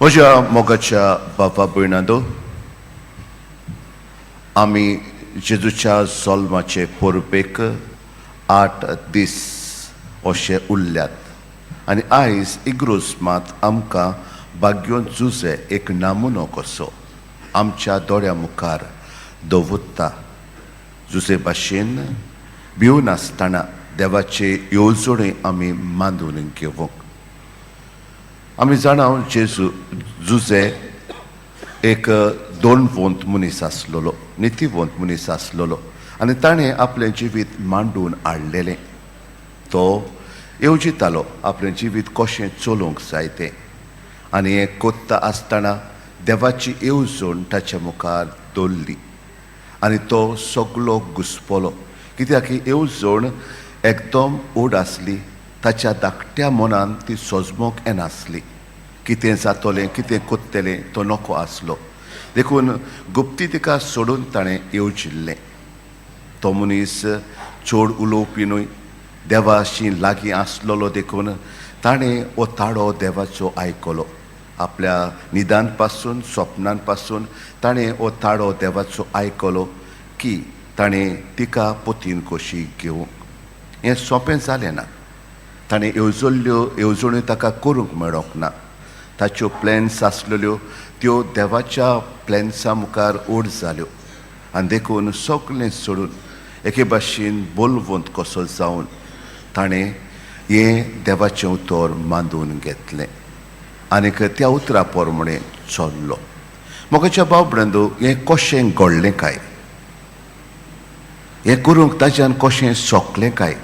म्हज्या मोगाच्या बाबा भयणांदो, आमी जेजूच्या जल्माचे परबेक 8 दीस अशे उरल्यात आनी आयज इग्रोज मात आमकां भाग्योन जुजे एक नामुनो कसो आमच्या दोळ्या मुखार दवरता. जुजे भाशेन भिवन आसतना देवाचे येवजणी आमी मांडून घेवंक. आमी जाणाव जुजे एक दोनवंत मनीस आसलोलो, नितीवंत मनीस आसलोलो आनी ताणें आपलें जिवीत मांडून हाडलेलें. तो येवजितालो आपलें जिवीत कशें चलोवंक जाय तें आनी हें कोत्ता आसतना देवाची येवजण ताच्या मुखार दवरली आनी तो सगलो घुस्पलो, कित्याक ही येवजण एकदम ओड आसली. ताच्या धाकट्या मनान ती सजमोंक येनासली. कितें जातलें कितें कोत्तेलें तो नको आसलो. देखून गुप्ती तिका सोडून ताणें येवजिल्लें. तो मनीस चड उलोवपी न्हय, देवाशी लागीं आसलोलो देखून ताणें हो ताळो देवाचो आयकलो. आपल्या निदान पासून स्वप्नान पासून ताणें हो ताळो देवाचो आयकलो की ताणें तिका पोतीन कशी घेवंक. हें सोंपें जालें ना. ताणें येवजण्यो ताका करूंक मेळोंक ना. ताच्यो प्लॅन्स आसलेल्यो त्यो देवाच्या प्लॅन्सा मुखार ओड जाल्यो आनी देखून सगलें सोडून एके भाशेन बोलवंत कसो जावन ताणें हें देवाचें उतर मांडून घेतलें आनीक त्या उतरा प्रमाणें चल्लो. मोगाच्या भाव भयणांदो, हें कशें घडलें काय, हें करूंक ताच्यान कशें सोंकलें काय.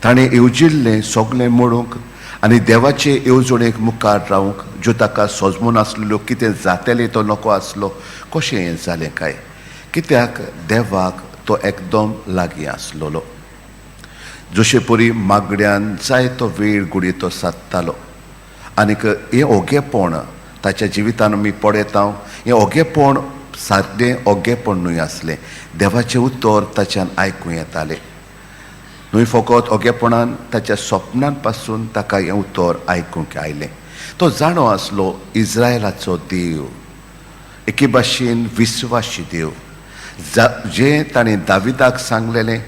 ताणें येवजिल्लें सगलें मोडूंक आनी देवाचे येवजणेक मुखार रावंक, ज्यो ताका सजमून आसलेल्यो कितें जातलें तो नको आसलो, कशें हें जालें काय. कित्याक देवाक तो एकदम लागीं आसलोलो. जशे परी मागड्यान जायतो वेळ घुडी तो सादतालो आनीक हें ओगेपण ताच्या जिवितान आमी पळयता. हें ओगेपण सारकें ओगेपण न्हय आसलें. देवाचें उतर ताच्यान आयकूं येतालें. न्हय फकत ओगेपणान ताच्या स्वप्नान पासून ताका हें उतर आयकूंक आयलें. तो जाणो आसलो इज्रायलाचो देव, एके भाशेन विस्वासी देव. जें ताणें दाविदाक सांगलेलें,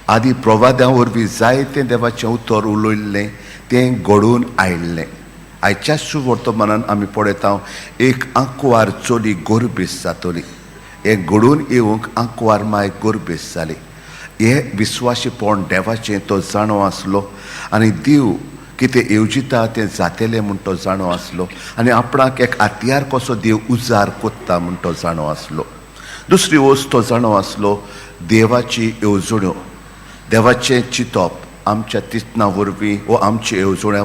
आदी प्रवाद्यां वरवीं जायतें देवाचें उतर उलयल्लें तें घडून आयिल्लें. आयच्या वर्तमानान आमी पळयता एक आंकवार चली गोरबेस जातली. हें घडून येवंक आंकवार माय गोरबेस जाली. हें विस्वासीपण देवाचें तो जाणो आसलो आनी देव कितें येवजिता तें जातलें म्हूण तो जाणो आसलो आनी आपणाक एक हातयार कसो देव उजार कोत्ता म्हूण तो जाणो आसलो. दुसरी वस्त तो जाणो आसलो देवाची येवजण्यो, देवाचें चिंतप आमच्या तित्ना वरवीं वो आमच्या येवजण्या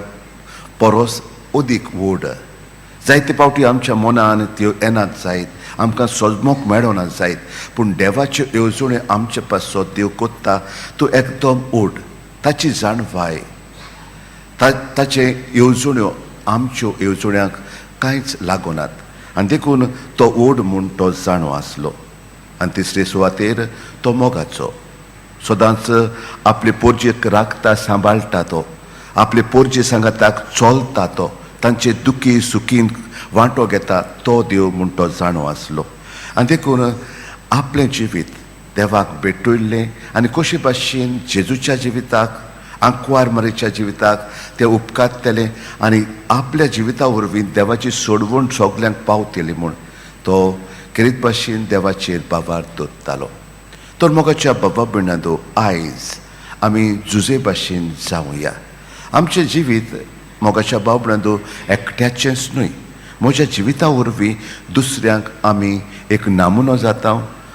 परस अदीक व्हड. जायते फावटी आमच्या मनान त्यो येनात जायत, आमकां सजमोंक मेळोना जायत, पूण देवाच्यो येवजण्यो आमचे पासो देव कोत्ता तो एकदम ओड. ताची जाणवाय, ताचे येवजण्यो आमच्यो येवजण्यांक कांयच लागोनात आनी देखून तो ओड म्हूण तो जाणो आसलो. आनी तिसरे सुवातेर तो मोगाचो. सदांच आपले पोरजेक राखता, सांबाळटा तो, आपले पोरजे सांगाताक चलता तो, तांचे दुखी सुखीन वांटो घेता तो देव म्हूण तो जाणो आसलो. आनी देखून आपलें जिवीत देवाक भेटयल्लें आनी कशे भाशेन जेजूच्या जिविताक, आंकवार मारेच्या जिविताक तें उपकारतलें आनी आपल्या जिविता वरवीं देवाची सोडवण सगल्यांक पावतली म्हूण तो खेरीत भाशेन देवाचेर बाबार दवरतालो. तर मोगाच्या बाबा भयणांदो, आयज आमी जुजे भाशेन जावया. आमचें जिवीत मोगाच्या भाव भयणांदो एकट्याचेंच न्हय. म्हज्या जिविता वरवीं दुसऱ्यांक आमी एक नामुनो जाता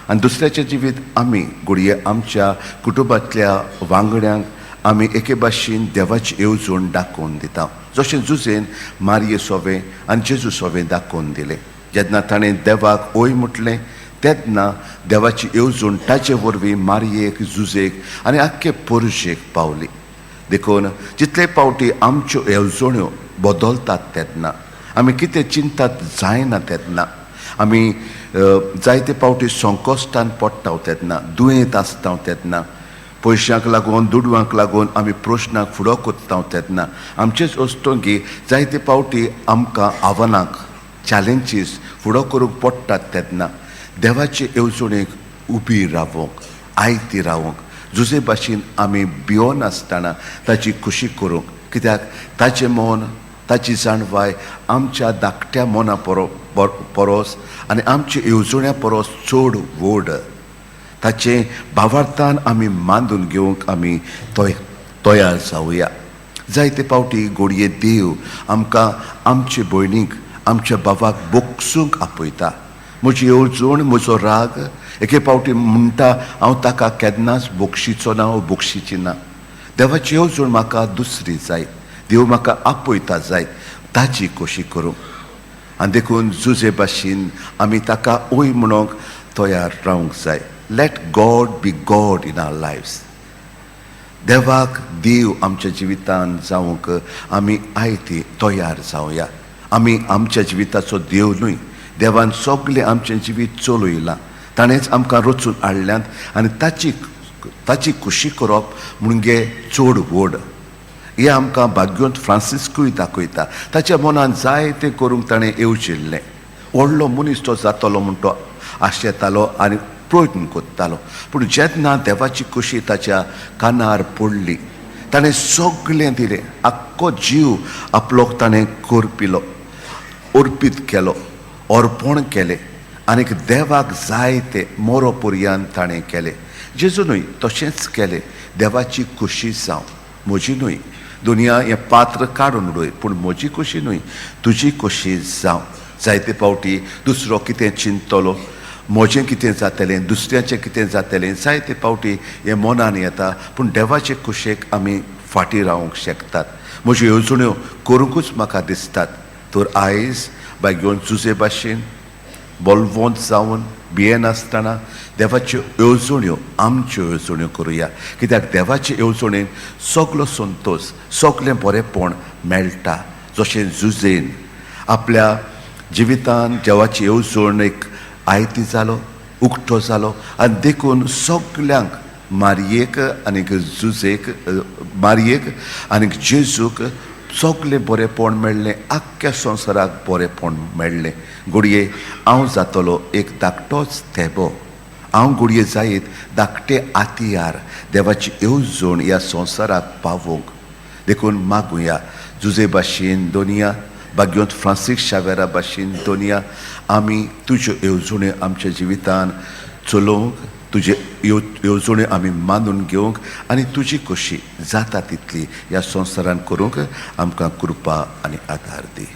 आनी दुसऱ्याचें जिवीत आमी घडये आमच्या कुटुंबांतल्या वांगड्यांक आमी एके भाशेन देवाची येवजण दाखोवन दिता. जशें जुजेन मारये सोवें आनी जेजू सोवें दाखोवन दिलें. जेन्ना ताणें देवाक ओय म्हटलें तेन्ना देवाची येवजण ताचे वरवीं मारयेक, जुजेक आनी आख्खे पोरशेक पावली. देखून जितले फावटी आमच्यो येवजण्यो बदलतात तेन्ना, आमी कितें चिंतात जायना तेन्ना, आमी जायते फावटी संकश्टान पडटा तेन्ना, दुयेंत आसता तेन्ना पयशांक लागून दुडवांक लागून आमी प्रश्नाक फुडो कोत्ता तेन्ना आमचेच वस्तूंकी जायते पावटी आमकां आव्हानांक चॅलेंजीस फुडो करूंक पडटात तेन्ना देवाचे येवजणेक उबी रावूंक आयती रावूंक जुजे भाशेन आमी भियोन आसतना ताची खुशी करूंक कित्याक ताचें मन ताची जाणवाय आमच्या धाकट्या मना परस आनी आमच्या येवजण्या परस चड व्हड ताचे भावार्थान आमी मानून घेवंक आमी तयार जावया. जायते पावटी घोडये देव आमकां आमचे भयणीक आमच्या भावाक बोगसूंक आपयता. म्हजी येवजण म्हजो राग एके पावटी म्हणटा हांव ताका केन्नाच बोगशीचो ना वा बोगशीची ना. देवाची येवजण म्हाका दुसरी जाय. देव म्हाका आपयता जाय ताची खोशी करूंक आनी देखून जुजे भाशेन आमी ताका ओय म्हणूंक तयार रावंक जाय. Let God be God in our lives. देवाक देव आमच्या जिवितान जावंक आमी आयती तयार जावया. आमी आमच्या जिविताचो देव न्हय. देवान सगळें आमचें जिवीत चलयलां. ताणेंच आमकां रचून हाडल्यांत आनी ताची खुशी करप म्हणजे चड व्हड. हें आमकां भाग्योंत फ्रांसिस्कूय दाखयता. ताच्या मनान जाय तें करूंक ताणें येवजिल्लें. व्हडलो मनीस तो जातलो म्हूण तो आशेतालो आनी प्रयत्न कोत्तालो. पूण जेन्ना देवाची खुशी ताच्या कानार पडली ताणें सगळें दिलें. आख्खो जीव आपलो ताणें करपिलो, अर्पीत केलो, अर्पण केलें आनीक देवाक जाय तें मरो पर्यंत ताणें केलें. जेजूनय तशेंच केलें. देवाची खुशी जावं, म्हजी न्हय. दुनिया हें पात्र काडून उडय पूण म्हजी खुशी न्हय, तुजी खुशी जावं. जायते पावटी दुसरो कितें चिंतलो, म्हजें कितें जातलें, दुसऱ्याचें कितें जातलें, जायते पावटी हें मनान येता. पूण देवाचे खुशेक आमी फाटीं रावंक शकतात. म्हज्यो येवजण्यो करूंकूच म्हाका दिसतात. तर आयज भाग्योन जुजे भाशेन बोलवंत जावन भियेनासतना देवाच्यो येवजण्यो आमच्यो येवजण्यो करुया. कित्याक देवाचे येवजणेन सगलो संतोश, सगलें बरेंपण मेळटा. जशें जुजेन आपल्या जिवितान देवाची येवजण एक आयती जालो, उक्तो जालो आनी देखून सगल्यांक मारयेक आनीक जुजेक, मारयेक आनीक जेजूक सगलें बरेंपण मेळ्ळें. आख्ख्या संवसाराक बरेंपण मेळ्ळें. घडये हांव जातलो एक धाकटोच थेबो. हांव घडये जायत धाकटे आतियार देवाची येवजण ह्या संवसाराक पावोवंक. देखून मागुया जुजे भाशेन दोनिया, भाग्योंत फ्रांसीस शावेरा भाशेन दोनिया, आमी तुज्यो येवजण्यो आमच्या जिवितान चलोवंक, तुजे येवजण्यो आमी मानून घेवंक आनी तुजी खोशी जाता तितली ह्या संवसारान करूंक आमकां कृपा आनी आदार दी.